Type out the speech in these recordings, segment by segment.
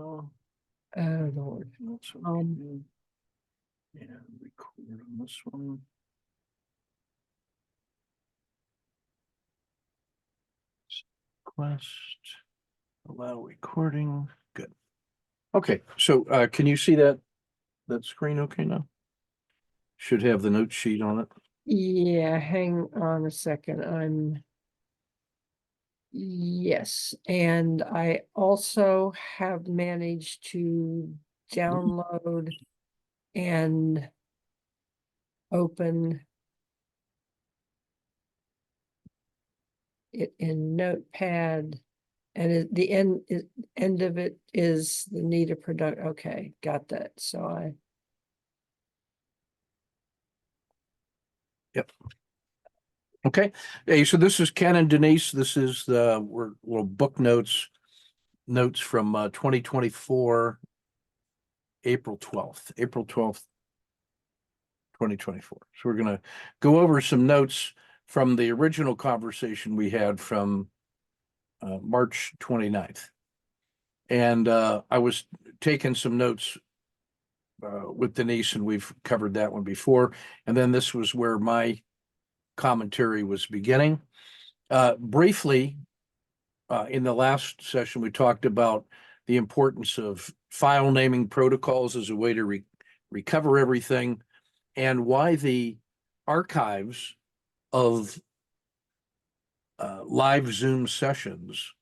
Oh, Lord. that's okay. Yeah, record on this one. Request, allow recording. Good. Okay, so can you see that screen okay now? Should have the note sheet on it. Yeah, hang on a second. Yes, and I also have managed to download and open it in Notepad. And the end of it is the need of product. Okay, got that. So Yep. Okay. Hey, so this is Ken and Denise. This is the little book notes from 2024, April 12th, 2024. So we're going to go over some notes from the original conversation we had from March 29th. And I was taking some notes with Denise, and we've covered that one before. And then this was where my commentary was beginning. Briefly, in the last session, we talked about the importance of file naming protocols as a way to recover everything, and why the archives of live Zoom sessions,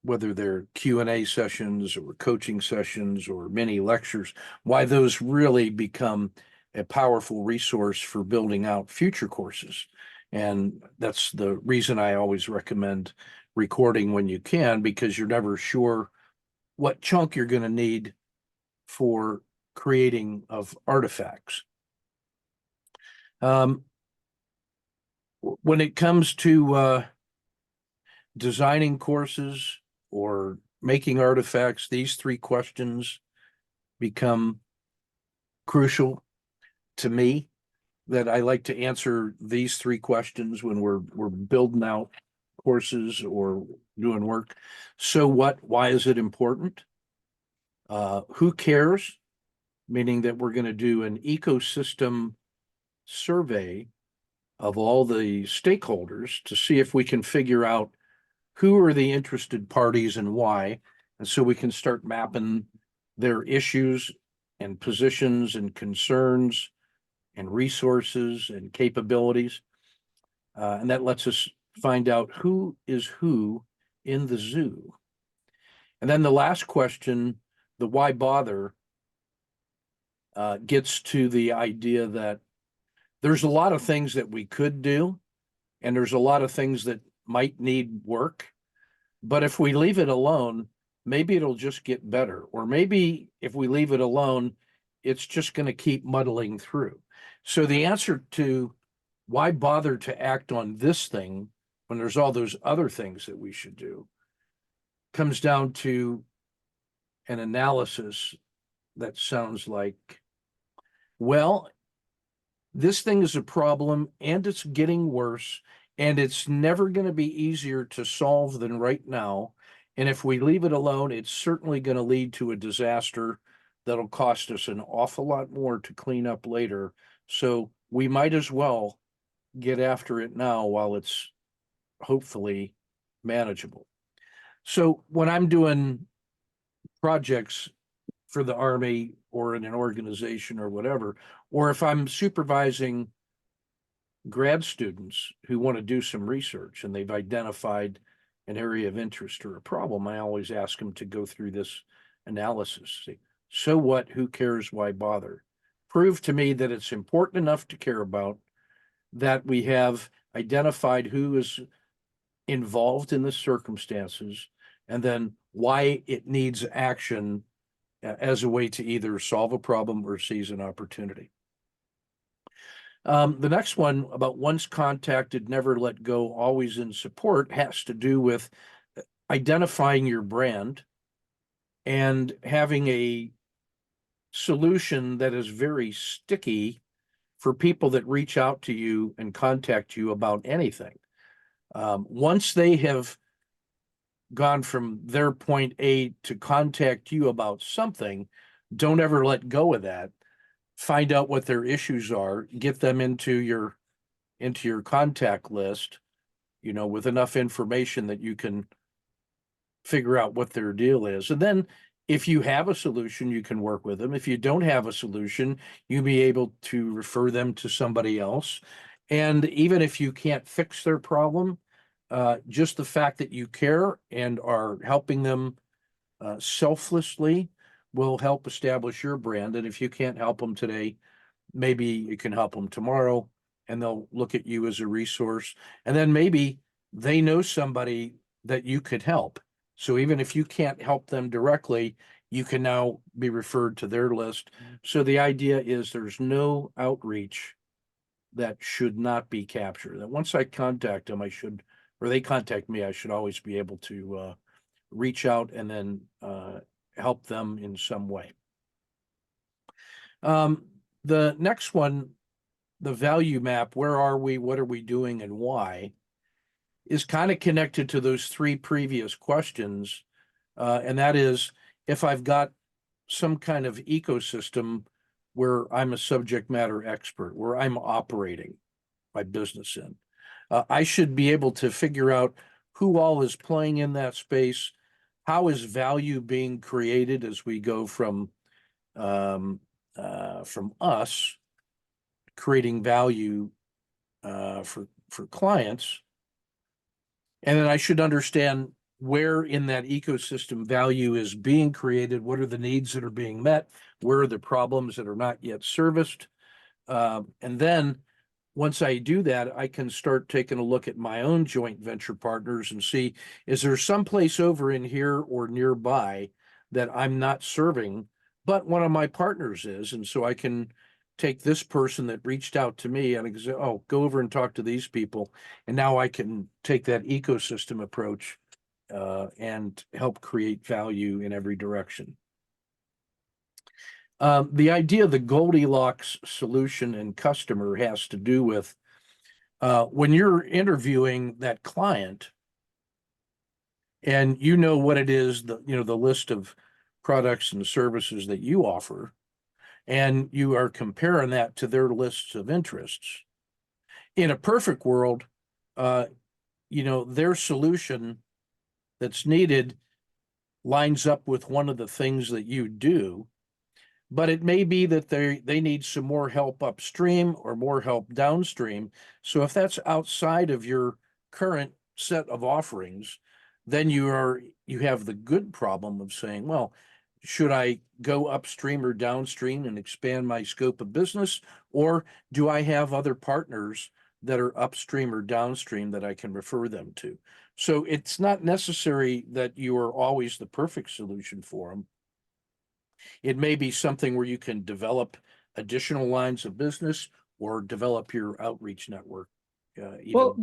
whether they're Q&A sessions or coaching sessions or mini lectures, why those really become a powerful resource for building out future courses. And that's the reason I always recommend recording when you can, because you're never sure what chunk you're going to need for creating of artifacts. When it comes to designing courses or making artifacts, these three questions become crucial to me. That I like to answer these three questions when we're building out courses or doing work. So what? Why is it important? Who cares? Meaning that we're going to do an ecosystem survey of all the stakeholders to see if we can figure out who are the interested parties and why. And so we can start mapping their issues and positions and concerns and resources and capabilities. And that lets us find out who is who in the zoo. And then the last question, the why bother, gets to the idea that there's a lot of things that we could do, and there's a lot of things that might need work. But if we leave it alone, maybe it'll just get better. Or maybe if we leave it alone, it's just going to keep muddling through. So the answer to why bother to act on this thing when there's all those other things that we should do comes down to an analysis that sounds like, well, this thing is a problem and it's getting worse, and it's never going to be easier to solve than right now. And if we leave it alone, it's certainly going to lead to a disaster that'll cost us an awful lot more to clean up later. So we might as well get after it now while it's hopefully manageable. So when I'm doing projects for the Army or in an organization or whatever, or if I'm supervising grad students who want to do some research and they've identified an area of interest or a problem, I always ask them to go through this analysis. See, so what? Who cares? Why bother? Prove to me that it's important enough to care about, that we have identified who is involved in the circumstances, and then why it needs action as a way to either solve a problem or seize an opportunity. The next one, about once contacted, never let go, always in support, has to do with identifying your brand and having a solution that is very sticky for people that reach out to you and contact you about anything. Once they have gone from their point A to contact you about something, don't ever let go of that. Find out what their issues are, get them into your contact list, with enough information that you can figure out what their deal is. And then if you have a solution, you can work with them. If you don't have a solution, you'll be able to refer them to somebody else. And even if you can't fix their problem, just the fact that you care and are helping them selflessly will help establish your brand. And if you can't help them today, maybe you can help them tomorrow, and they'll look at you as a resource. And then maybe they know somebody that you could help. So even if you can't help them directly, you can now be referred to their list. So the idea is there's no outreach that should not be captured. That once I contact them, or they contact me, I should always be able to reach out and then help them in some way. The next one, the value map, where are we, what are we doing, and why, is kind of connected to those three previous questions. And that is, if I've got some kind of ecosystem where I'm a subject matter expert, where I'm operating my business in, I should be able to figure out who all is playing in that space, how is value being created as we go from us creating value for clients. And then I should understand where in that ecosystem value is being created, what are the needs that are being met, where are the problems that are not yet serviced. And then once I do that, I can start taking a look at my own joint venture partners and see, is there some place over in here or nearby that I'm not serving, but one of my partners is? And so I can take this person that reached out to me and say, oh, go over and talk to these people. And now I can take that ecosystem approach and help create value in every direction. The idea of the Goldilocks solution and customer has to do with when you're interviewing that client and you know what it is, the list of products and services that you offer, and you are comparing that to their lists of interests. In a perfect world, their solution that's needed lines up with one of the things that you do, but it may be that they need some more help upstream or more help downstream. So if that's outside of your current set of offerings, then you have the good problem of saying, well, should I go upstream or downstream and expand my scope of business? Or do I have other partners that are upstream or downstream that I can refer them to? So it's not necessary that you are always the perfect solution for them. It may be something where you can develop additional lines of business or develop your outreach network. Well,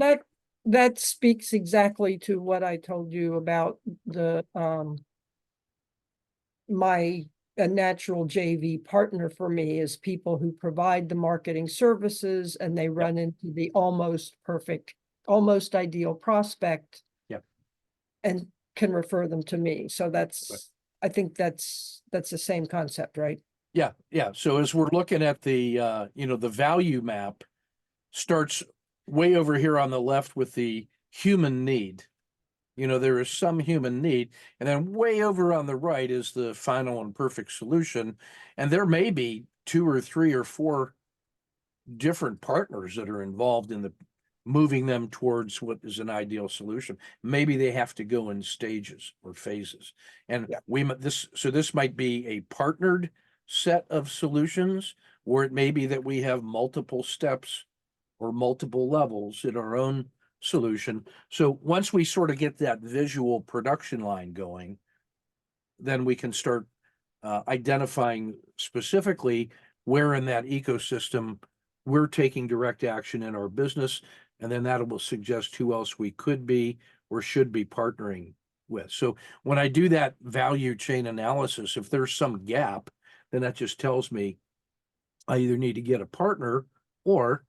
that speaks exactly to what I told you about the a natural JV partner for me is people who provide the marketing services and they run into the almost perfect, almost ideal prospect. Yep. And can refer them to me. So I think that's the same concept, right? Yeah. So as we're looking at the the value map starts way over here on the left with the human need. There is some human need, and then way over on the right is the final and perfect solution. And there may be 2 or 3 or 4 different partners that are involved in moving them towards what is an ideal solution. Maybe they have to go in stages or phases. And this might be a partnered set of solutions, or it may be that we have multiple steps or multiple levels in our own solution. So once we sort of get that visual production line going, then we can start identifying specifically where in that ecosystem we're taking direct action in our business, and then that will suggest who else we could be or should be partnering with. So when I do that value chain analysis, if there's some gap, then that just tells me I either need to get a partner or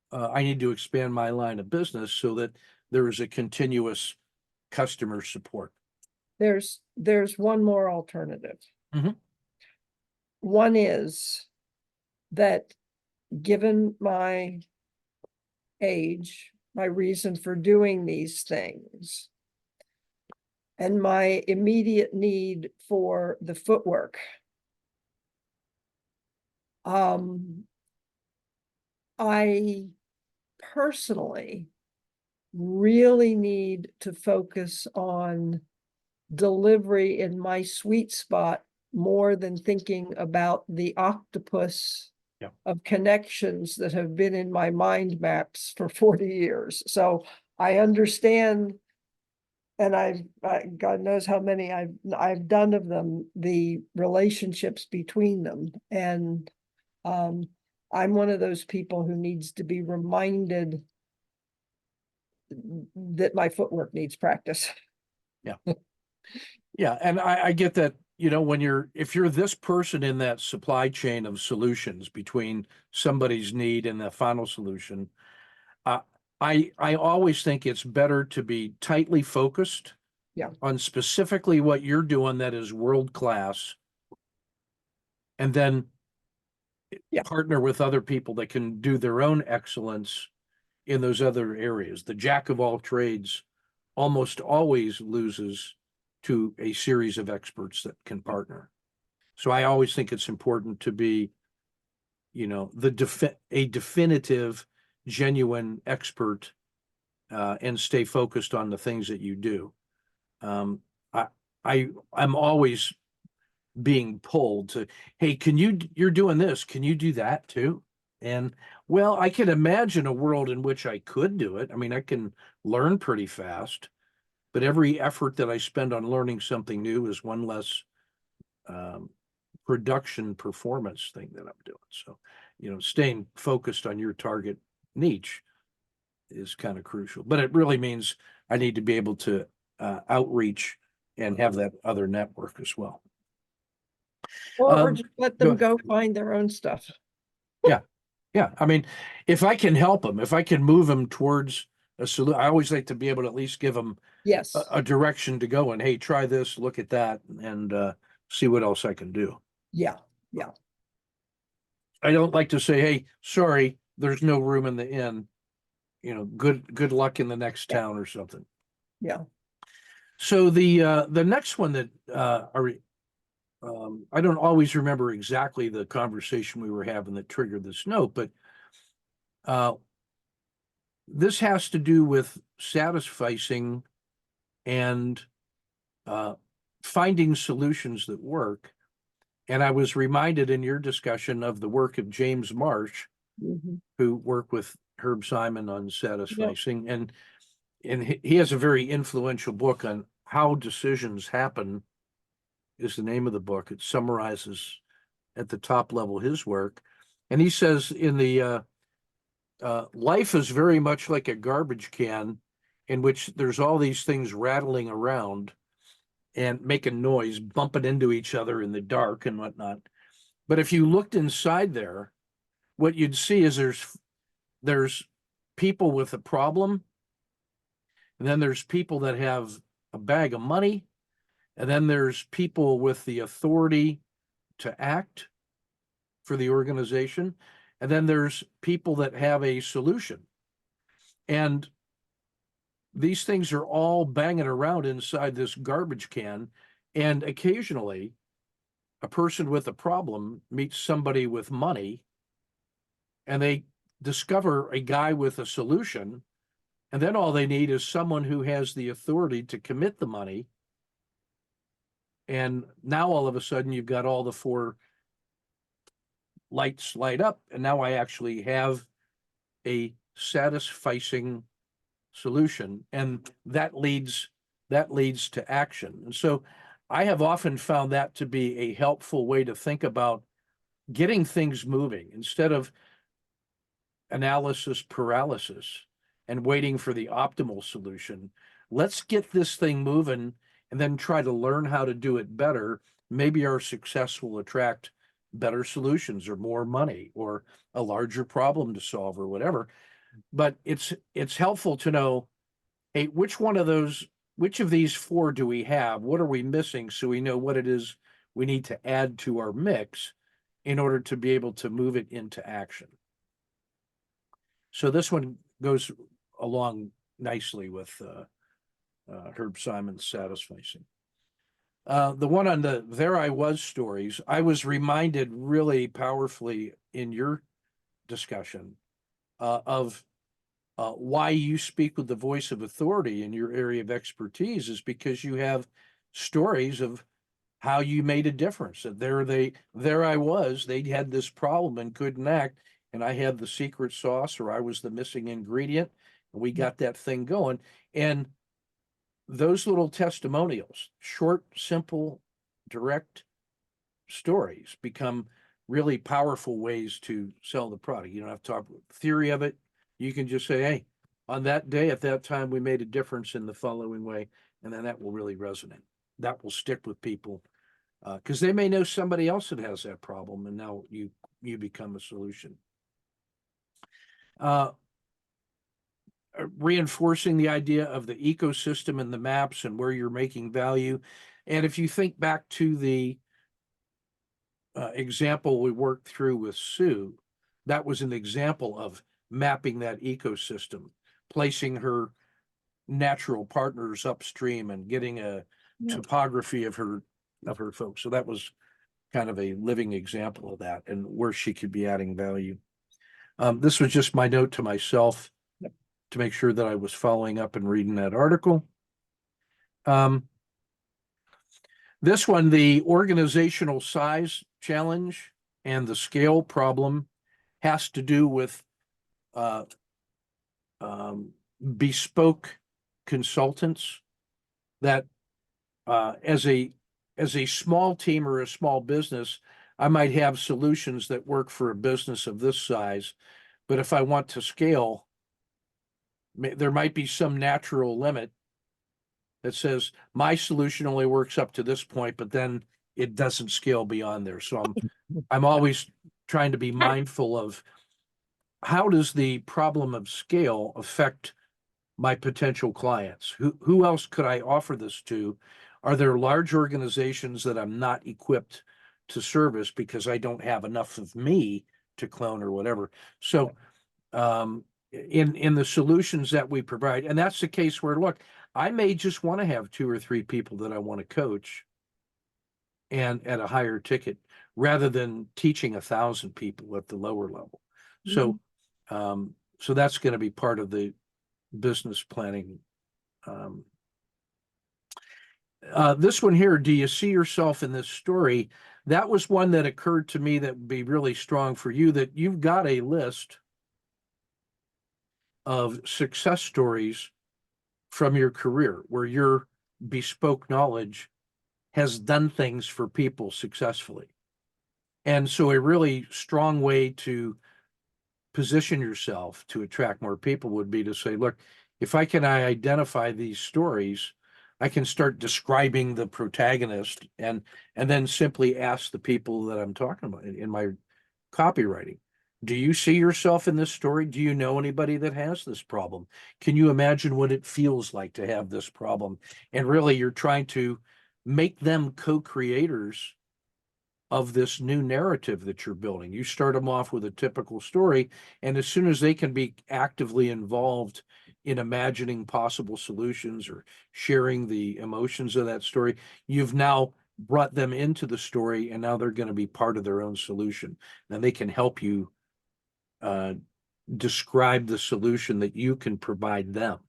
I need to expand my line of business so that there is a continuous customer support. there's one more alternative. Mhm. One is that, given my age, my reason for doing these things, and my immediate need for the footwork, I personally really need to focus on delivery in my sweet spot more than thinking about the octopus Yeah. of connections that have been in my mind maps for 40 years. So I understand, and God knows how many I've done of them, the relationships between them. And I'm one of those people who needs to be reminded that my footwork needs practice. Yeah, and I get that, if you're this person in that supply chain of solutions between somebody's need and the final solution, uh, I always think it's better to be tightly focused Yeah. on specifically what you're doing that is world class, and then Yeah. partner with other people that can do their own excellence in those other areas. The jack of all trades almost always loses to a series of experts that can partner. So I always think it's important to be, a definitive, genuine expert, and stay focused on the things that you do. Um, I, I'm always being pulled to, hey, you're doing this, can you do that too? And well, I can imagine a world in which I could do it. I mean, I can learn pretty fast, but every effort that I spend on learning something new is one less um, production performance thing that I'm doing. So, staying focused on your target niche is kind of crucial, but it really means I need to be able to outreach and have that other network as well. Or Um, just let go them ahead. go find their own stuff. Yeah, yeah. I mean, if I can help them, if I can move them towards a solution, I always like to be able to at least give them Yes. a direction to go and, hey, try this, look at that, and see what else I can do. Yeah. Yeah. I don't like to say, hey, sorry, there's no room in the inn. Good luck in the next Yeah. town or something. Yeah. So the next one that I don't always remember exactly the conversation we were having that triggered this note, but uh, this has to do with satisficing and uh, finding solutions that work. And I was reminded in your discussion of the work of James Marsh, Mhm. who worked with Herb Simon on Yeah. satisficing, and he has a very influential book on how decisions happen. Is the name of the book. It summarizes at the top level his work, and he says in the life is very much like a garbage can in which there's all these things rattling around and making noise, bumping into each other in the dark and whatnot. But if you looked inside there, what you'd see is there's people with a problem, and then there's people that have a bag of money, and then there's people with the authority to act for the organization, and then there's people that have a solution. And these things are all banging around inside this garbage can. And occasionally, a person with a problem meets somebody with money, and they discover a guy with a solution. And then all they need is someone who has the authority to commit the money. And now all of a sudden, you've got all the four lights light up. And now I actually have a satisficing solution, and that leads to action. And so I have often found that to be a helpful way to think about getting things moving instead of analysis paralysis and waiting for the optimal solution. Let's get this thing moving and then try to learn how to do it better. Maybe our success will attract better solutions or more money or a larger problem to solve or whatever. But it's helpful to know, hey, which one of those which of these four do we have? What are we missing? So we know what it is we need to add to our mix in order to be able to move it into action. So this one goes along nicely with Herb Simon's satisficing. The one on the There I Was stories, I was reminded really powerfully in your discussion of why you speak with the voice of authority in your area of expertise is because you have stories of how you made a difference. That there I was, they had this problem and couldn't act, and I had the secret sauce, or I was the missing ingredient, and we got that thing going. And those little testimonials, short, simple, direct stories, become really powerful ways to sell the product. You don't have to talk theory of it. You can just say, hey, on that day, at that time, we made a difference in the following way. And then that will really resonate. That will stick with people because they may know somebody else that has that problem. And now you become a solution. Reinforcing the idea of the ecosystem and the maps and where you're making value. And if you think back to the example we worked through with Sue, that was an example of mapping that ecosystem, placing her natural partners upstream and getting a topography of her folks. So that was kind of a living example of that and where she could be adding value. This was just my note to myself to make sure that I was following up and reading that article. This one, the organizational size challenge and the scale problem, has to do with bespoke consultants that as a small team or a small business, I might have solutions that work for a business of this size. But if I want to scale, there might be some natural limit that says my solution only works up to this point, but then it doesn't scale beyond there. So I'm always trying to be mindful of how does the problem of scale affect my potential clients? Who else could I offer this to? Are there large organizations that I'm not equipped to service because I don't have enough of me to clone or whatever? So in the solutions that we provide, and that's the case where, look, I may just want to have 2 or 3 people that I want to coach and at a higher ticket rather than teaching 1,000 people at the lower level. So so that's going to be part of the business planning. This one here, do you see yourself in this story? That was one that occurred to me that would be really strong for you, that you've got a list of success stories from your career where your bespoke knowledge has done things for people successfully. And so a really strong way to position yourself to attract more people would be to say, look, if I can identify these stories, I can start describing the protagonist and then simply ask the people that I'm talking about in my copywriting. Do you see yourself in this story? Do you know anybody that has this problem? Can you imagine what it feels like to have this problem? And really, you're trying to make them co-creators of this new narrative that you're building. You start them off with a typical story, and as soon as they can be actively involved in imagining possible solutions or sharing the emotions of that story, you've now brought them into the story, and now they're going to be part of their own solution. And they can help you describe the solution that you can provide them.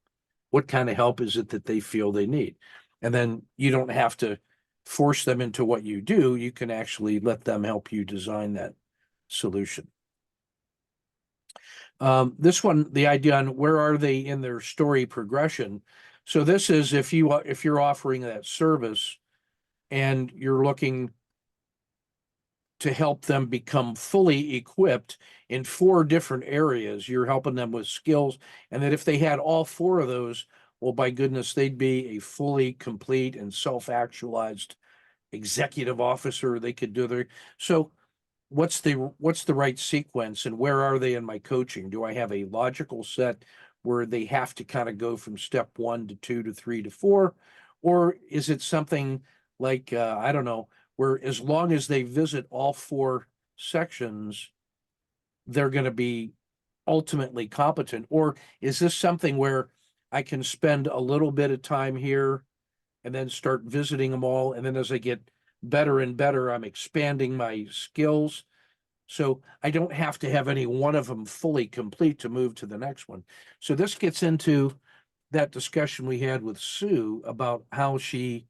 What kind of help is it that they feel they need? And then you don't have to force them into what you do. You can actually let them help you design that solution. This one, the idea on where are they in their story progression. So this is if you're offering that service and you're looking to help them become fully equipped in 4 different areas. You're helping them with skills, and that if they had all 4 of those, well, by goodness, they'd be a fully complete and self-actualized executive officer. They could do their so what's the right sequence and where are they in my coaching? Do I have a logical set where they have to kind of go from step 1 to 2 to 3 to 4? Or is it something like, I don't know, where as long as they visit all 4 sections, they're going to be ultimately competent? Or is this something where I can spend a little bit of time here and then start visiting them all? And then as I get better and better, I'm expanding my skills. So I don't have to have any one of them fully complete to move to the next one. So this gets into that discussion we had with Sue about how she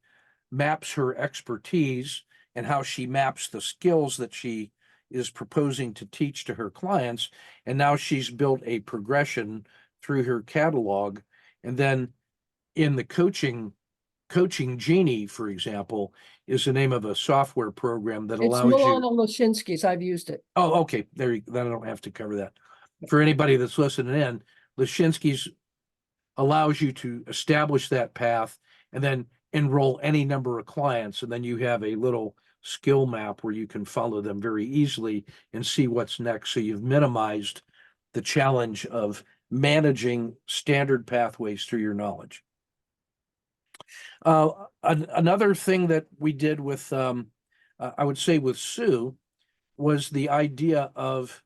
maps her expertise and how she maps the skills that she is proposing to teach to her clients. And now she's built a progression through her catalog. And then in the Coaching Genie, for example, is the name of a software program that It's allows you. Milana Lashinsky's. I've used it. Oh, okay. Then I don't have to cover that. For anybody that's listening in, Lashinsky's allows you to establish that path and then enroll any number of clients. And then you have a little skill map where you can follow them very easily and see what's next. So you've minimized the challenge of managing standard pathways through your knowledge. Another thing that we did with, I would say with Sue, was the idea of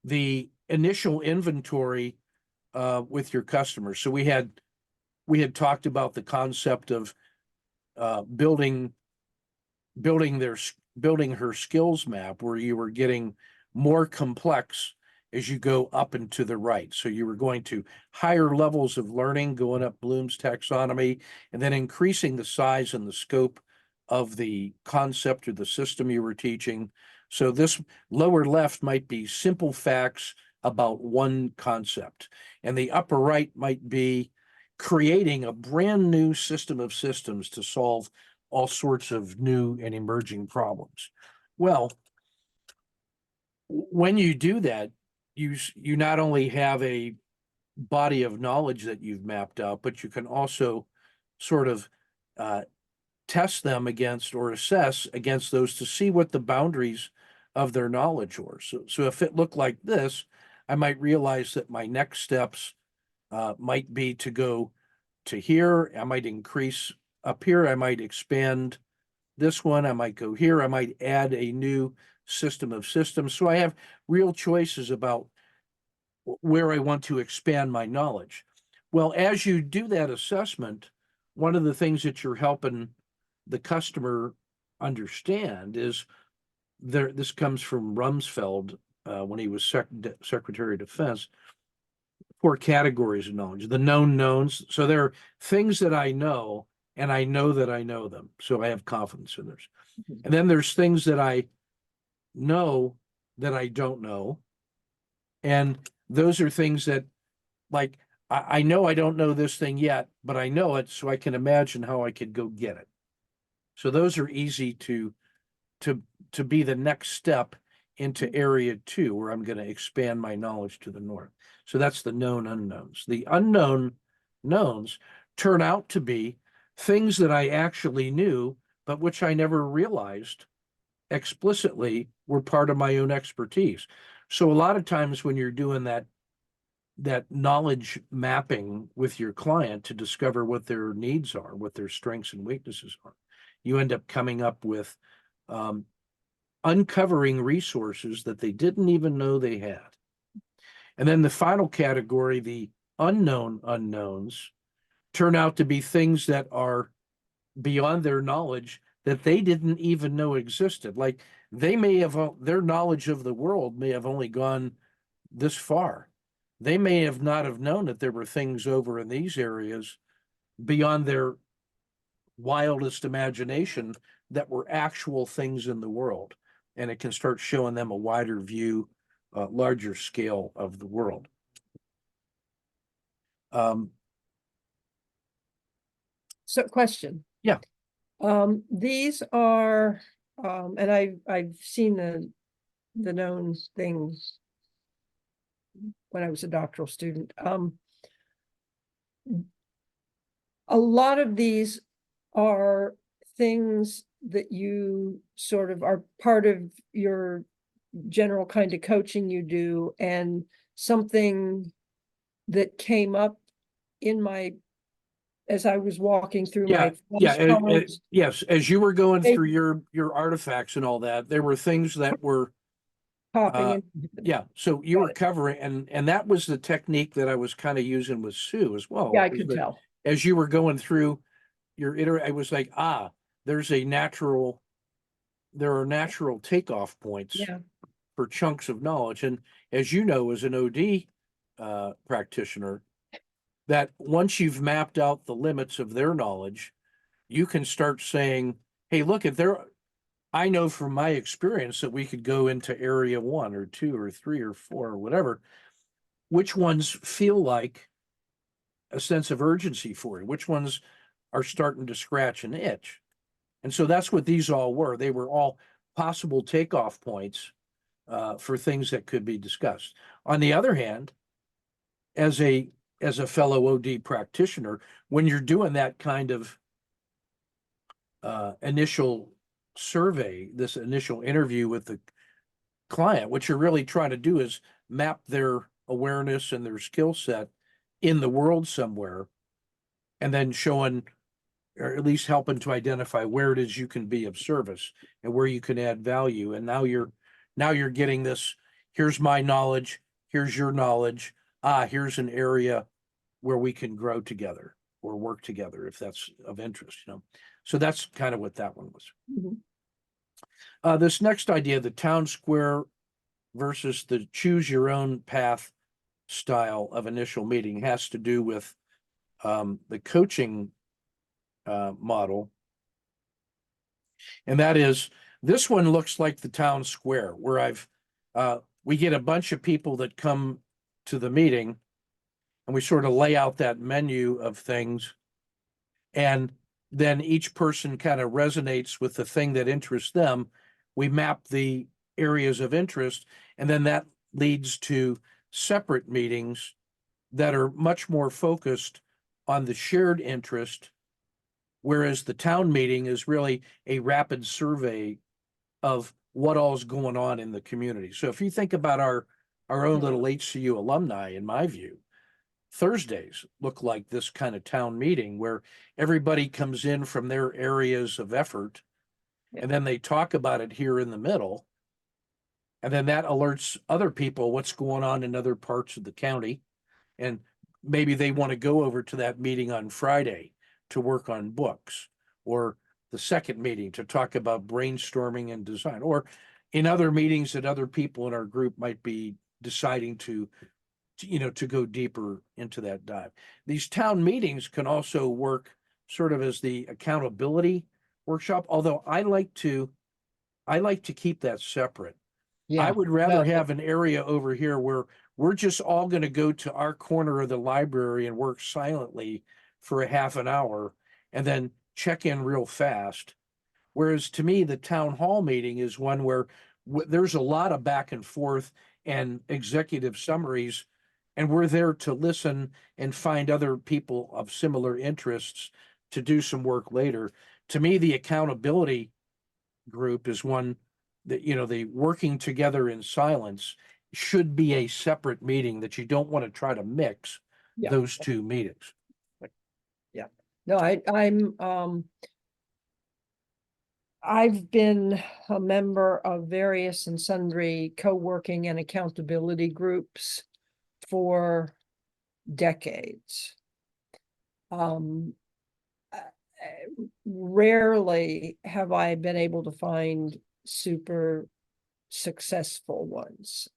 the initial inventory with your customers. So we had talked about the concept of building her skills map, where you were getting more complex as you go up and to the right. So you were going to higher levels of learning, going up Bloom's taxonomy, and then increasing the size and the scope of the concept or the system you were teaching. So this lower left might be simple facts about one concept, and the upper right might be creating a brand new system of systems to solve all sorts of new and emerging problems. Well, when you do that, you not only have a body of knowledge that you've mapped out, but you can also sort of test them against or assess against those to see what the boundaries of their knowledge are. So if it looked like this, I might realize that my next steps might be to go to here. I might increase up here. I might expand this one. I might go here. I might add a new system of systems. So I have real choices about where I want to expand my knowledge. Well, as you do that assessment, one of the things that you're helping the customer understand is this comes from Rumsfeld when he was Secretary of Defense. 4 categories of knowledge: the known knowns. So there are things that I know, and I know that I know them. So I have confidence in those. And then there's things that I know that I don't know. And those are things that, like, I know I don't know this thing yet, but I know it, so I can imagine how I could go get it. So those are easy to be the next step into area 2, where I'm going to expand my knowledge to the north. So that's the known unknowns. The unknown knowns turn out to be things that I actually knew, but which I never realized explicitly were part of my own expertise. So a lot of times when you're doing that knowledge mapping with your client to discover what their needs are, what their strengths and weaknesses are, you end up coming up with uncovering resources that they didn't even know they had. And then the final category, the unknown unknowns, turn out to be things that are beyond their knowledge that they didn't even know existed. Like they may have, their knowledge of the world may have only gone this far. They may have not have known that there were things over in these areas beyond their wildest imagination that were actual things in the world. And it can start showing them a wider view, larger scale of the world. So question. Yeah. These are, and I've seen the known things when I was a doctoral student. A lot of these are things that you sort of are part of your general kind of coaching you do, and something that came up in my, as I was walking through Yeah, my yeah, flashcards. yes, as you were going They- through your artifacts and all that, there were things that were Popping in. yeah, so you Got were it. covering, and that was the technique that I was kind of using with Sue as Yeah, well, I was could that tell. as you were going through I was like, there's there are natural takeoff points Yeah, for chunks of knowledge. And as you know, as an OD practitioner, that once you've mapped out the limits of their knowledge, you can start saying, hey, look at I know from my experience that we could go into area 1 or 2 or 3 or 4 or whatever. Which ones feel like a sense of urgency for you? Which ones are starting to scratch an itch? And so that's what these all were. They were all possible takeoff points for things that could be discussed. On the other hand, as a fellow OD practitioner, when you're doing that kind of initial survey, this initial interview with the client, what you're really trying to do is map their awareness and their skill set in the world somewhere, and then showing or at least helping to identify where it is you can be of service and where you can add value. And now you're getting this, here's my knowledge, here's your knowledge. Here's an area where we can grow together or work together if that's of interest, you know. So that's kind of what that one was. mhm, This next idea, the town square versus the choose your own path style of initial meeting, has to do with the coaching model. And that is, this one looks like the town square where we get a bunch of people that come to the meeting and we sort of lay out that menu of things. And then each person kind of resonates with the thing that interests them. We map the areas of interest, and then that leads to separate meetings that are much more focused on the shared interest, whereas the town meeting is really a rapid survey of what all's going on in the community. So if you think about our own little HCU alumni, in my view, Thursdays look like this kind of town meeting where everybody comes in from their areas of effort, Yeah. and then they talk about it here in the middle. And then that alerts other people what's going on in other parts of the county. And maybe they want to go over to that meeting on Friday to work on books, or the second meeting to talk about brainstorming and design, or in other meetings that other people in our group might be deciding to go deeper into that dive. These town meetings can also work sort of as the accountability workshop, although I like to keep that separate. I yeah. would rather Well, have an area over here where we're just all going to go to our corner of the library and work silently for a half an hour and then check in real fast. Whereas to me, the town hall meeting is one where there's a lot of back and forth and executive summaries, and we're there to listen and find other people of similar interests to do some work later. To me, the accountability group is one that, the working together in silence should be a separate meeting, that you don't want to try to mix yeah, those two meetings. yeah. No, I've been a member of various and sundry co-working and accountability groups for decades. Um, Rarely have I been able to find super successful ones.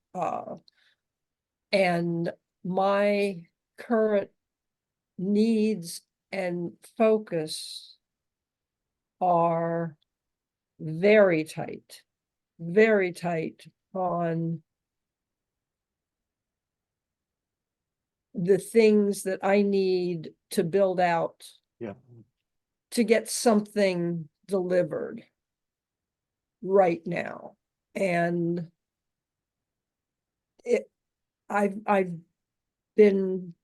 And my current needs and focus are very tight on the things that I need to build out Yeah. to get something delivered right now. And I've been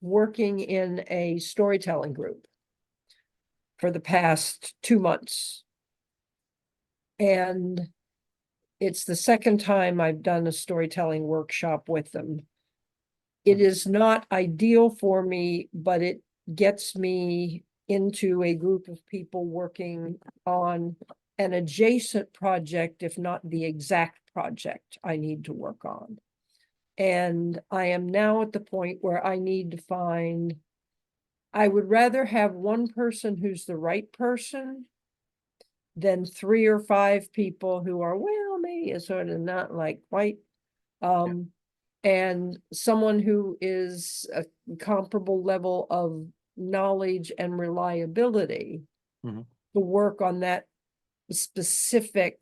working in a storytelling group for the past 2 months. And it's the second time I've done a storytelling workshop with them. It is not ideal for me, but it gets me into a group of people working on an adjacent project, if not the exact project I need to work on. And I am now at the point where I need to find, I would rather have one person who's the right person than 3 or 5 people who are, well, maybe it's sort of not like quite. And someone who is a comparable level of knowledge and reliability Mhm. to work on that specific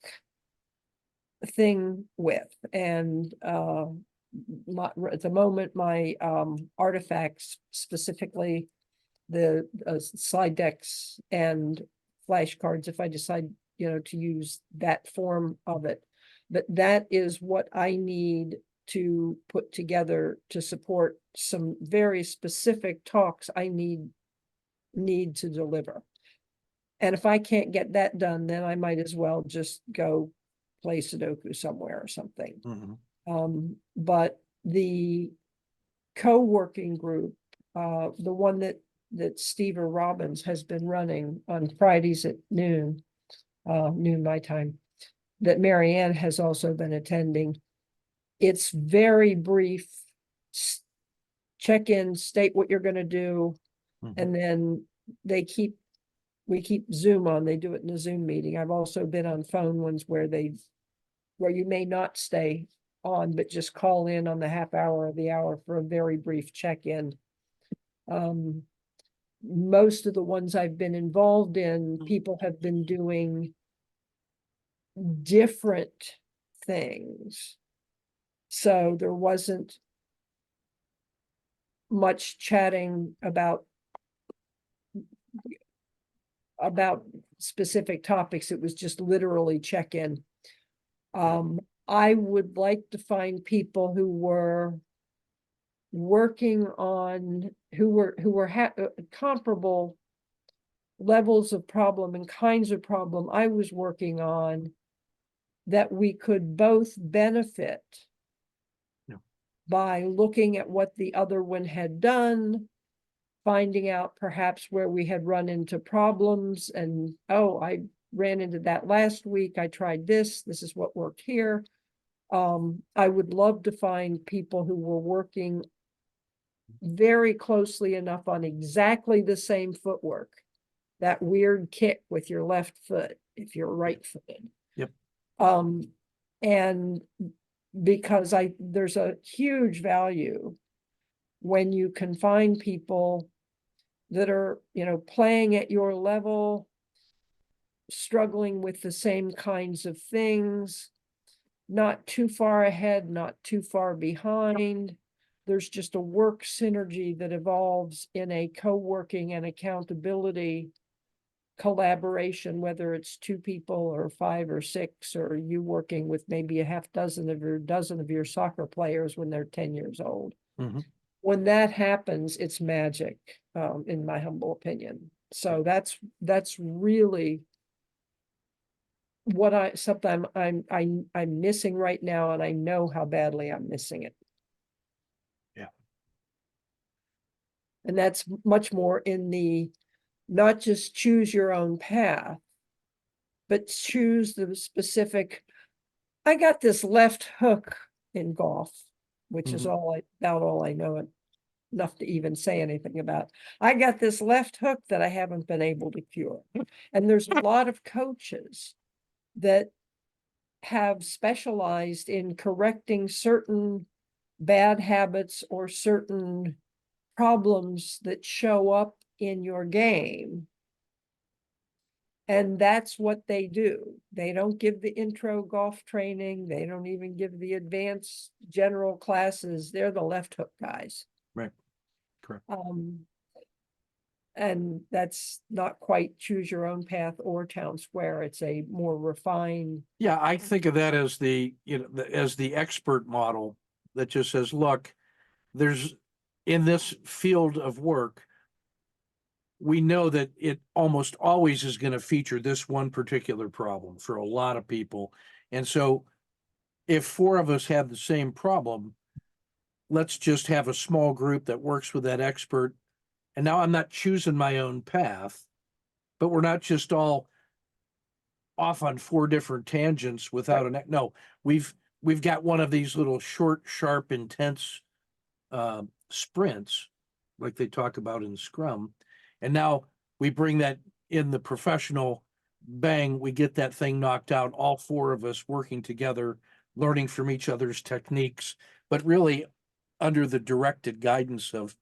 thing with. And at the moment, my artifacts, specifically the slide decks and flashcards, if I decide, to use that form of it. But that is what I need to put together to support some very specific talks I need to deliver. And if I can't get that done, then I might as well just go play Sudoku somewhere or something. But the co-working group, the one that Steve Robbins has been running on Fridays at noon my time, that Marianne has also been attending. It's very brief. Check in, state what you're going to do, and then we keep Zoom on. They do it in a Zoom meeting. I've also been on phone ones where you may not stay on, but just call in on the half hour or the hour for a very brief check-in. Most of the ones I've been involved in, people have been doing different things. So there wasn't much chatting about specific topics. It was just literally check-in. I would like to find people who were working on, who were comparable levels of problem and kinds of problem I was working on, that we could both benefit by looking at what the other one had done, finding out perhaps where we had run into problems, and, oh, I ran into that last week. I tried this. This is what worked here. I would love to find people who were working very closely enough on exactly the same footwork, that weird kick with your left foot if you're right-footed. Yep. And because there's a huge value when you can find people that are, playing at your level, struggling with the same kinds of things, not too far ahead, not too far behind. There's just a work synergy that evolves in a co-working and accountability collaboration, whether it's 2 people or 5 or 6, or you working with maybe a half dozen of your soccer players when they're 10 years old. When that happens, it's magic, in my humble opinion. So that's really what something I'm missing right now, and I know how badly I'm missing it. Yeah. And that's much more in the, not just choose your own path, but choose the specific. I got this left hook in golf, which is about all I know, enough to even say anything about. I got this left hook that I haven't been able to cure. And there's a lot of coaches that have specialized in correcting certain bad habits or certain problems that show up in your game. And that's what they do. They don't give the intro golf training. They don't even give the advanced general classes. They're the left hook guys. Right. Correct. And that's not quite choose your own path or town square. It's a more refined. Yeah, I think of that as as the expert model that just says, look, there's, in this field of work, we know that it almost always is going to feature this one particular problem for a lot of people. And so if 4 of us have the same problem, let's just have a small group that works with that expert. And now I'm not choosing my own path, but we're not just all off on four different tangents without no, we've got one of these little short, sharp, intense sprints, like they talk about in Scrum. And now we bring that in the professional, bang, we get that thing knocked out, all four of us working together, learning from each other's techniques, but really under the directed guidance of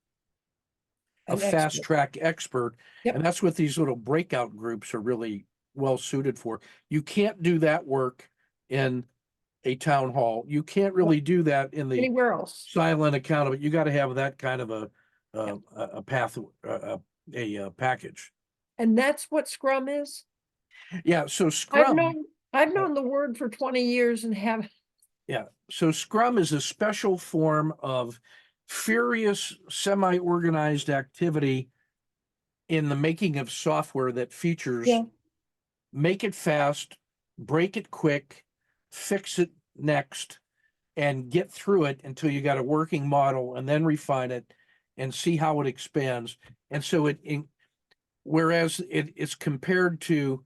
a An fast expert. track expert. Yep. And that's what these little breakout groups are really well suited for. You can't do that work in a town hall. You can't really do that in the Anywhere else. silent account of it. You got to have that kind of Yep. a path, a package. And that's what Scrum is? Yeah. So Scrum, I've known the word for 20 years and have, yeah. So Scrum is a special form of furious, semi-organized activity in the making of software that features yeah, make it fast, break it quick, fix it next, and get through it until you got a working model and then refine it and see how it expands. And so whereas it's compared to,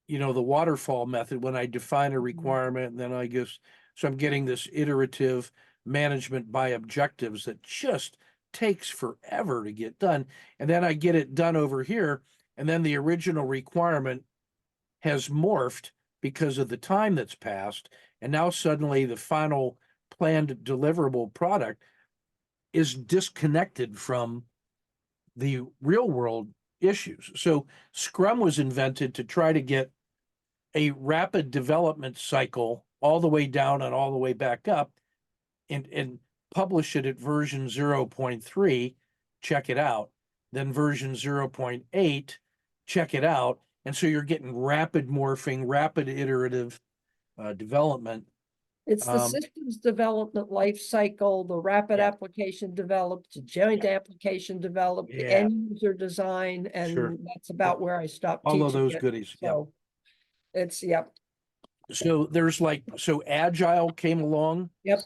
the waterfall method, when I define a requirement and then I guess, so I'm getting this iterative management by objectives that just takes forever to get done. And then I get it done over here. And then the original requirement has morphed because of the time that's passed. And now suddenly the final planned deliverable product is disconnected from the real world issues. So Scrum was invented to try to get a rapid development cycle all the way down and all the way back up and publish it at version 0.3, check it out. Then version 0.8, check it out. And so you're getting rapid morphing, rapid iterative development. it's the systems development life cycle, the rapid Yeah. application developed, the joint application developed, the Yeah. end user design, Sure. and that's about where I stopped All of teaching those it. goodies. Yeah. So it's, yep, So there's so Agile came along, yep,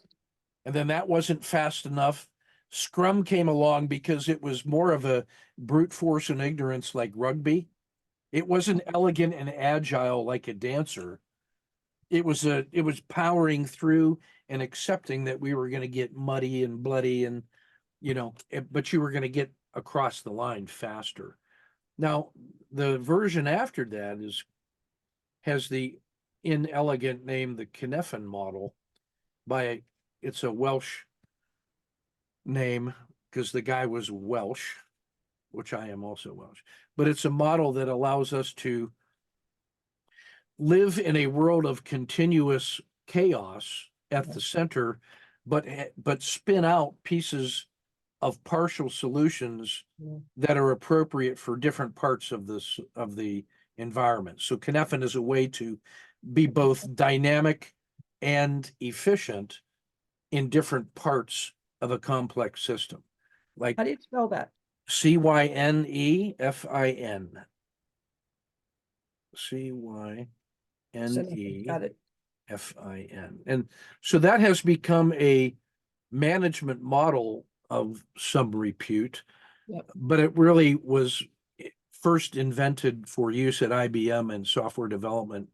and then that wasn't fast enough. Scrum came along because it was more of a brute force and ignorance like rugby. It wasn't elegant and agile like a dancer. It was powering through and accepting that we were going to get muddy and bloody and but you were going to get across the line faster. Now, the version after that has the inelegant name, the Cynefin model, it's a Welsh name because the guy was Welsh, which I am also Welsh, but it's a model that allows us to live in a world of continuous chaos at the center, but spin out pieces of partial solutions that are appropriate for different parts of the environment. So Cynefin is a way to be both dynamic and efficient in different parts of a complex system. Like how do you spell that? Cynefin. Got it. Cynefin. And so that has become a management model of some repute, Yep. but it really was first invented for use at IBM and software development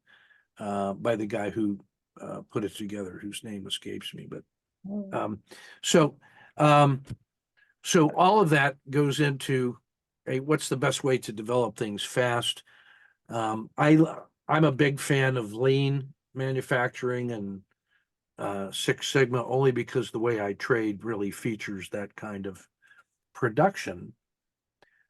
by the guy who put it together, whose name escapes me. But so all of that goes into what's the best way to develop things fast. I'm a big fan of lean manufacturing and Six Sigma only because the way I trade really features that kind of production.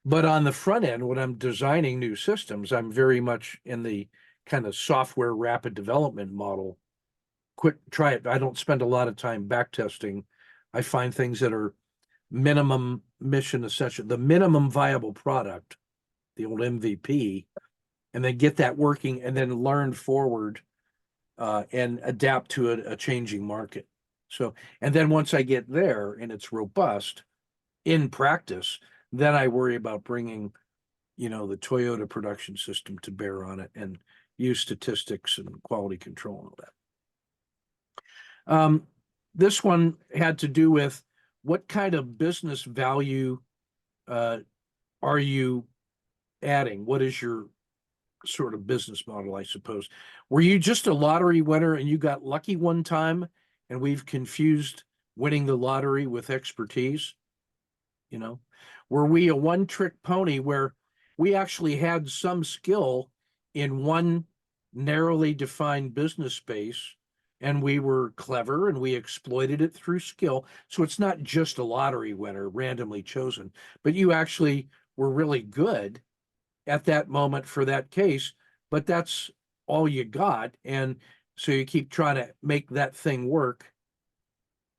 But on the front end, when I'm designing new systems, I'm very much in the kind of software rapid development model. Quick, try it. I don't spend a lot of time back testing. I find things that are minimum mission essential, the minimum viable product, the old MVP, and then get that working and then learn forward and adapt to a changing market. So, and then once I get there and it's robust in practice, then I worry about bringing, the Toyota production system to bear on it and use statistics and quality control and all that. this one had to do with what kind of business value are you adding? What is your sort of business model, I suppose? Were you just a lottery winner and you got lucky one time and we've confused winning the lottery with expertise? You know, were we a one-trick pony where we actually had some skill in one narrowly defined business space and we were clever and we exploited it through skill? So it's not just a lottery winner randomly chosen, but you actually were really good at that moment for that case, but that's all you got. And so you keep trying to make that thing work.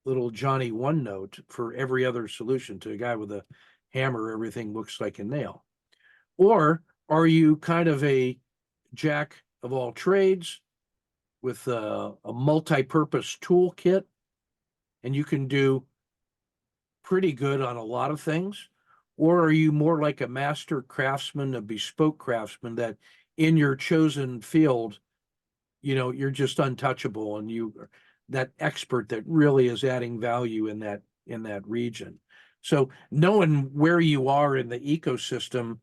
Little Johnny one note for every other solution. To a guy with a hammer, everything looks like a nail. Or are you kind of a jack of all trades with a multi-purpose toolkit and you can do pretty good on a lot of things? Or are you more like a master craftsman, a bespoke craftsman that in your chosen field, you're just untouchable and you that expert that really is adding value in that region? So knowing where you are in the ecosystem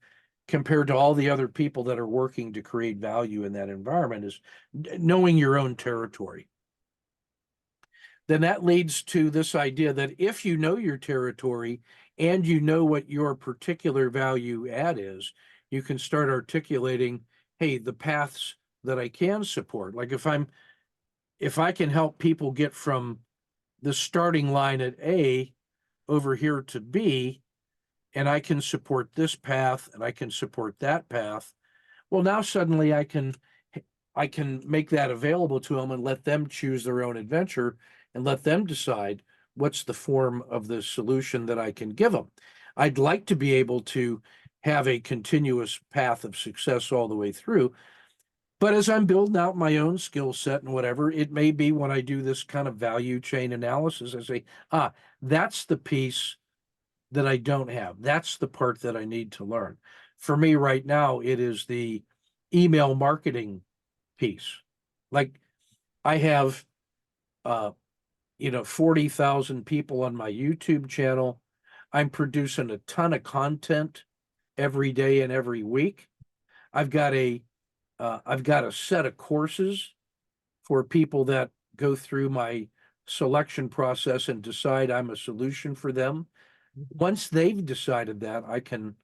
compared to all the other people that are working to create value in that environment is knowing your own territory. Then that leads to this idea that if you know your territory and you know what your particular value add is, you can start articulating, hey, the paths that I can support. Like if I can help people get from the starting line at A over here to B, and I can support this path and I can support that path, well, now suddenly I can make that available to them and let them choose their own adventure and let them decide what's the form of the solution that I can give them. I'd like to be able to have a continuous path of success all the way through. But as I'm building out my own skill set and whatever, it may be when I do this kind of value chain analysis, I say, that's the piece that I don't have. That's the part that I need to learn. For me right now, it is the email marketing piece. Like I have 40,000 people on my YouTube channel. I'm producing a ton of content every day and every week. I've got a I've got a set of courses for people that go through my selection process and decide I'm a solution for them. Once they've decided that, I can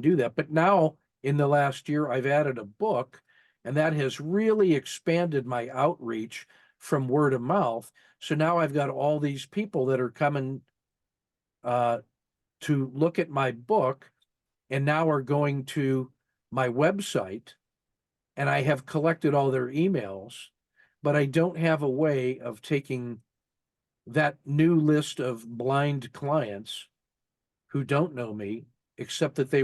do that. But now in the last year, I've added a book, and that has really expanded my outreach from word of mouth. So now I've got all these people that are coming uh, to look at my book and now are going to my website, and I have collected all their emails, but I don't have a way of taking that new list of blind clients who don't know me, except that they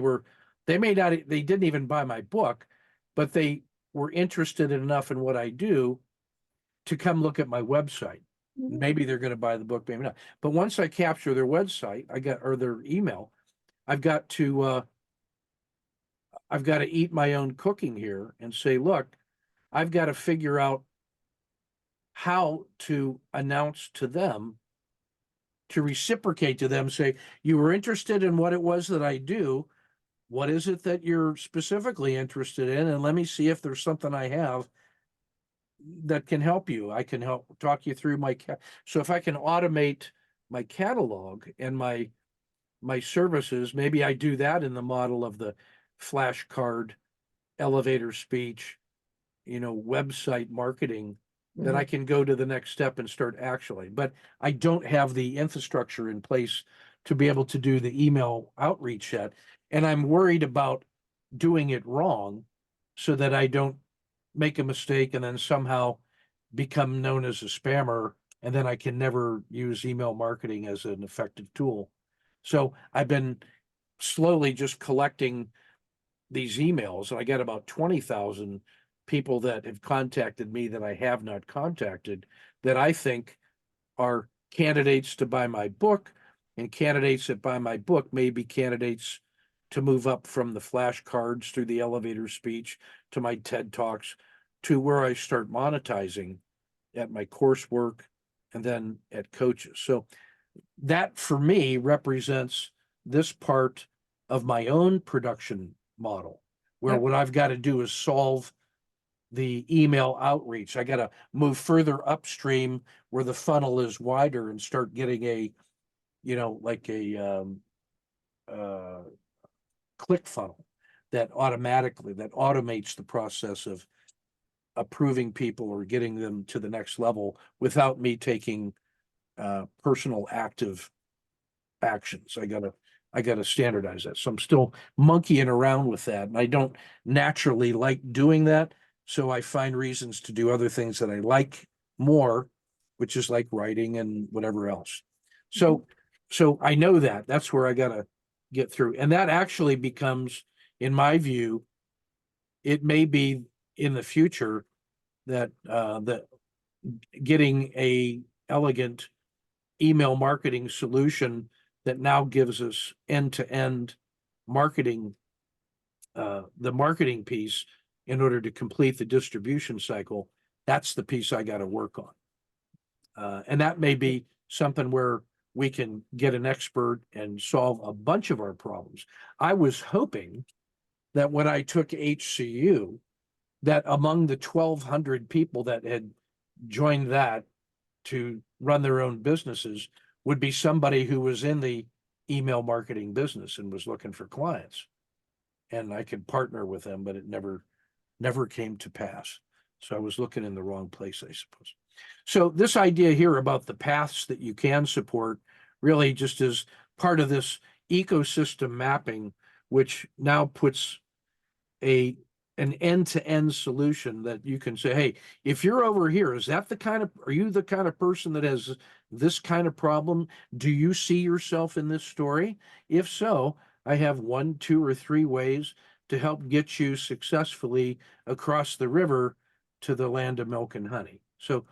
didn't even buy my book, but they were interested enough in what I do to come look at my website. Maybe they're going to buy the book, maybe not. But once I capture their website, or their email, I've got to eat my own cooking here and say, look, I've got to figure out how to announce to them, to reciprocate to them, say, you were interested in what it was that I do. What is it that you're specifically interested in? And let me see if there's something I have that can help you. I can help talk you through so if I can automate my catalog and my services, maybe I do that in the model of the flashcard, elevator speech, website marketing, that I can go to the next step and start actually. But I don't have the infrastructure in place to be able to do the email outreach yet. And I'm worried about doing it wrong so that I don't make a mistake and then somehow become known as a spammer, and then I can never use email marketing as an effective tool. So I've been slowly just collecting these emails, and I got about 20,000 people that have contacted me that I have not contacted, that I think are candidates to buy my book, and candidates that buy my book may be candidates to move up from the flashcards through the elevator speech to my TED Talks to where I start monetizing at my coursework and then at coaches. So that for me represents this part of my own production model, where Yep. what I've got to do is solve the email outreach. I got to move further upstream where the funnel is wider and start getting a, like a click funnel that automates the process of approving people or getting them to the next level without me taking personal active actions. I gotta standardize that. So I'm still monkeying around with that, and I don't naturally like doing that. So I find reasons to do other things that I like more, which is like writing and whatever else. So, so I know that that's where I gotta get through, and that actually becomes, in my view, it may be in the future that getting a elegant email marketing solution that now gives us end-to-end marketing, the marketing piece in order to complete the distribution cycle. That's the piece I got to work on. And that may be something where we can get an expert and solve a bunch of our problems. I was hoping that when I took HCU, that among the 1,200 people that had joined that to run their own businesses would be somebody who was in the email marketing business and was looking for clients. And I could partner with them, but it never came to pass. So I was looking in the wrong place, I suppose. So this idea here about the paths that you can support really just is part of this ecosystem mapping, which now puts an end-to-end solution that you can say, hey, if you're over here, are you the kind of person that has this kind of problem? Do you see yourself in this story? If so, I have 1, 2, or 3 ways to help get you successfully across the river to the land of milk and honey. So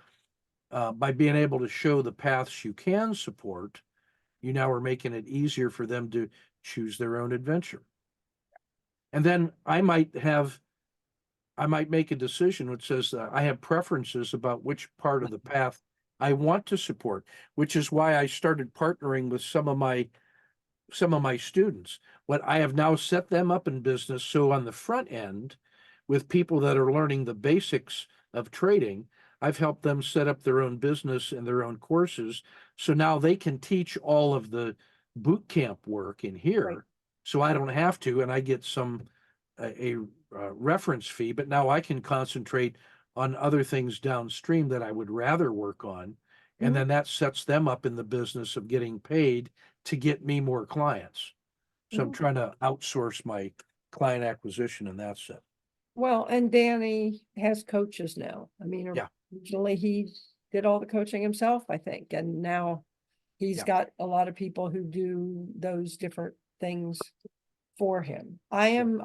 by being able to show the paths you can support, you now are making it easier for them to choose their own adventure. And then I might make a decision which says I have preferences about which part of the path I want to support, which is why I started partnering with some of my students. What I have now set them up in business. So on the front end, with people that are learning the basics of trading, I've helped them set up their own business and their own courses. So now they can teach all of the boot camp work in here. Right. So I don't have to, and I get a reference fee, but now I can concentrate on other things downstream that I would rather work on. And then that sets them up in the business of getting paid to get me more clients. So I'm trying to outsource my client acquisition in that sense. Well, and Danny has coaches now. I mean, Yeah. originally he did all the coaching himself, I think, and now he's Yeah. got a lot of people who do those different things for him. I am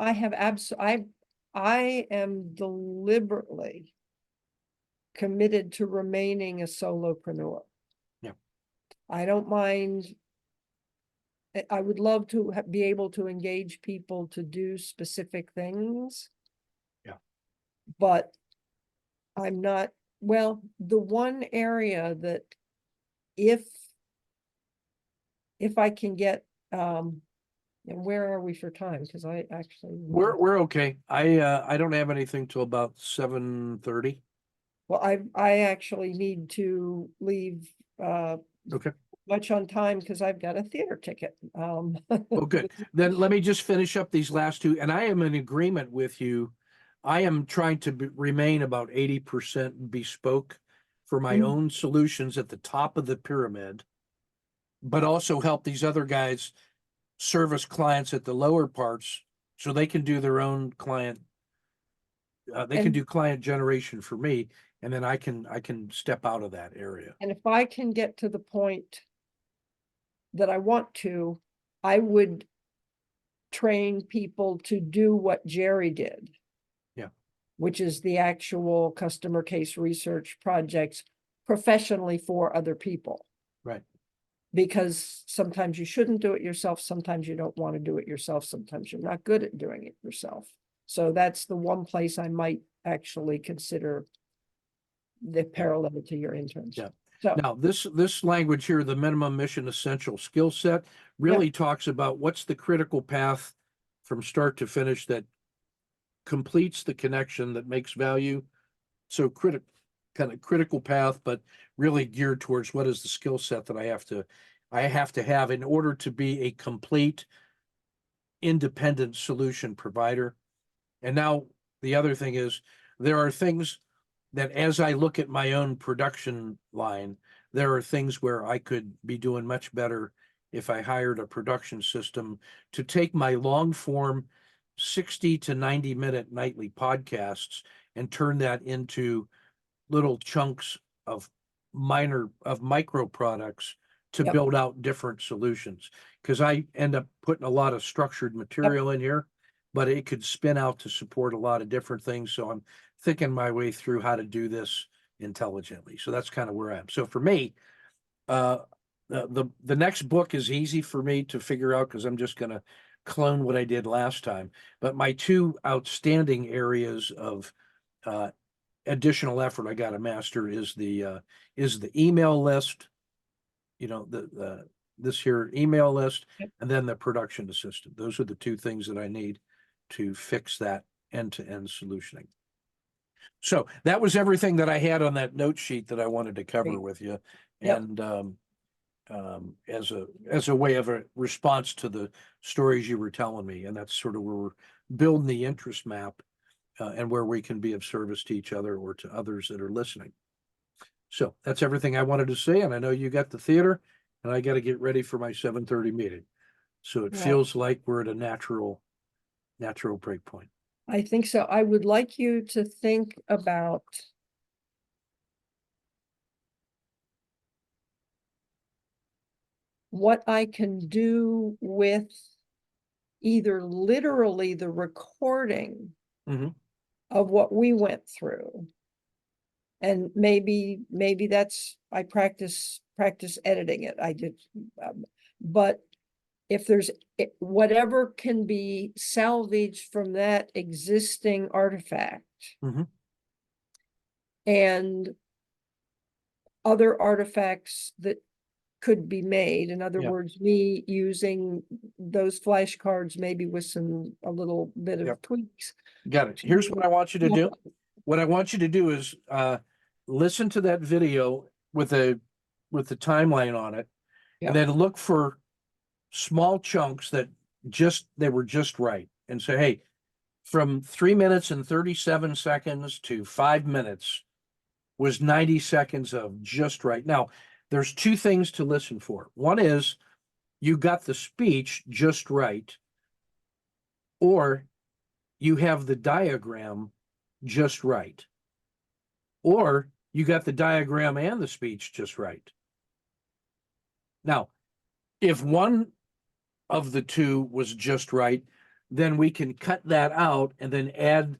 deliberately committed to remaining a solopreneur. Yeah. I don't mind. I would love to be able to engage people to do specific things. Yeah. But I'm not, well, the one area that if I can get, and where are we for time? Because I actually. We're okay. I don't have anything till about 7:30. Well, I actually need to leave Okay. much on time because I've got a theater ticket. Oh, good. Then let me just finish up these last two, and I am in agreement with you. I am trying to remain about 80% bespoke for my Mhm. own solutions at the top of the pyramid, but also help these other guys service clients at the lower parts so they can do their own client. They can And do client generation for me, and then I can step out of that area. and if I can get to the point that I want to, I would train people to do what Jerry did. Yeah. Which is the actual customer case research projects professionally for other people. Right. Because sometimes you shouldn't do it yourself, sometimes you don't want to do it yourself, sometimes you're not good at doing it yourself. So that's the one place I might actually consider the parallel to your interns. Yeah. So, Now, this language here, the minimum mission essential skill set, really talks about what's the critical path from start to finish that completes the connection that makes value. So kind of critical path, but really geared towards what is the skill set that I have to have in order to be a complete independent solution provider. And now the other thing is there are things that as I look at my own production line, there are things where I could be doing much better if I hired a production system to take my long form 60 to 90-minute nightly podcasts and turn that into little chunks of micro products to yep, build out different solutions. Because I end up putting a lot of structured yep, material in here, but it could spin out to support a lot of different things. So I'm thinking my way through how to do this intelligently. So that's kind of where I am. So for me, uh, the next book is easy for me to figure out because I'm just going to clone what I did last time. But my two outstanding areas of uh, additional effort I got to master is the email list, the this here email list, yep. and then the production assistant. Those are the two things that I need to fix that end-to-end solutioning. So that was everything that I had on that note sheet that I wanted to cover Great. with you. Yep. And as a way of a response to the stories you were telling me, and that's sort of where we're building the interest map and where we can be of service to each other or to others that are listening. So that's everything I wanted to say, and I know you got the theater, and I got to get ready for my 7:30 meeting. So it Well, feels like we're at a natural break point. I think so. I would like you to think about what I can do with either literally the recording Mhm. of what we went through. And maybe that's, I practice editing it. I did, but if there's whatever can be salvaged from that existing artifact Mhm. and other artifacts that could be made, in other Yeah. words, me using those flashcards, maybe with a little bit of Yep. tweaks. Got it. Here's what I want you to do. What I want you to do is listen to that video with the timeline on it, Yeah, and then look for small chunks that they were just right, and say, hey, from 3 minutes and 37 seconds to 5 minutes was 90 seconds of just right. Now, there's two things to listen for. One is you got the speech just right, or you have the diagram just right, or you got the diagram and the speech just right. Now, if one of the two was just right, then we can cut that out and then add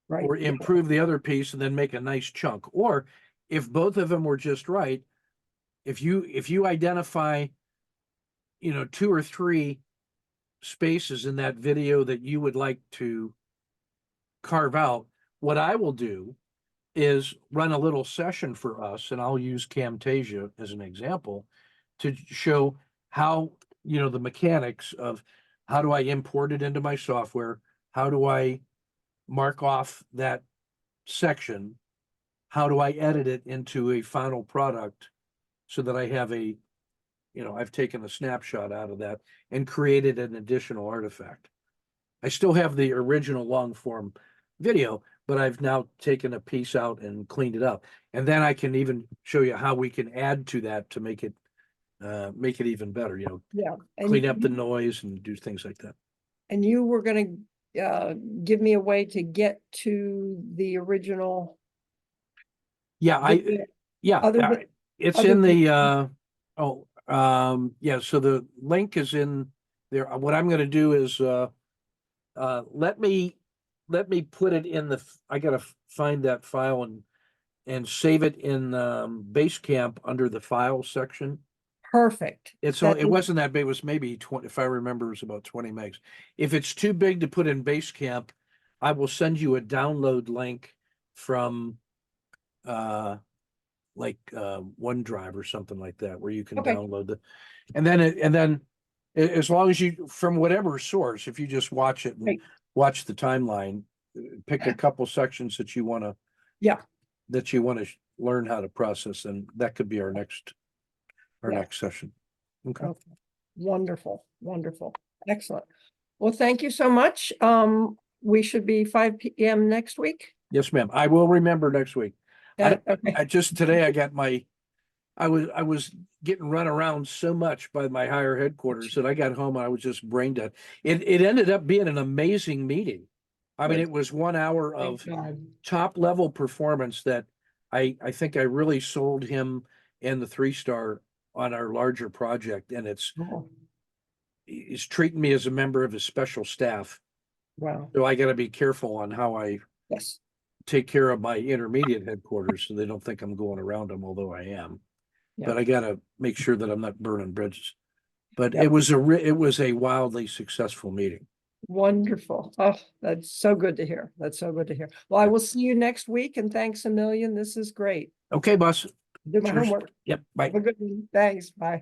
right. or improve the other piece and then make a nice chunk. Or if both of them were just right, if you identify, two or three spaces in that video that you would like to carve out, what I will do is run a little session for us, and I'll use Camtasia as an example to show how, the mechanics of how do I import it into my software? How do I mark off that section? How do I edit it into a final product so that I have I've taken a snapshot out of that and created an additional artifact. I still have the original long form video, but I've now taken a piece out and cleaned it up. And then I can even show you how we can add to that to make it even better, Yeah, clean up the noise and do things like that. and you were gonna give me a way to get to the original Yeah, video, yeah, other than it's other in than the yeah, so the link is in there. What I'm going to do is let me put it in I gotta find that file and save it in Basecamp under the file section. perfect. It wasn't that big, it was maybe 20, if I remember, it was about 20 megs. If it's too big to put in Basecamp, I will send you a download link from like OneDrive or something like that, where you can Okay. download the, and then as long as you, from whatever source, if you just watch it and Right. watch the timeline, pick a couple sections that you want to Yeah. learn how to process, and that could be our next Yeah. session. Okay. Okay. Wonderful, wonderful, excellent. Well, thank you so much. We should be 5 p.m. next week. Yes, ma'am. I will remember next week. Okay. I just today I got I was getting run around so much by my higher headquarters that I got home and I was just brain dead. It ended up being an amazing meeting. I mean, Good. it was 1 hour Thank of God. top level performance that I think I really sold him and the 3-star on our larger project, and Oh, he's treating me as a member of his special staff. wow. So I got to be careful on how I Yes. take care of my intermediate headquarters so they don't think I'm going around them, although I am. Yeah. But I got to make sure that I'm not burning bridges. But Yep. it was a wildly successful meeting. Wonderful. Oh, that's so good to hear. That's so good to hear. Well, I Yeah. will see you next week, and thanks a million. This is great. Okay, boss. Do my Cheers. homework. Yep. Bye. Have a good one. Thanks. Bye.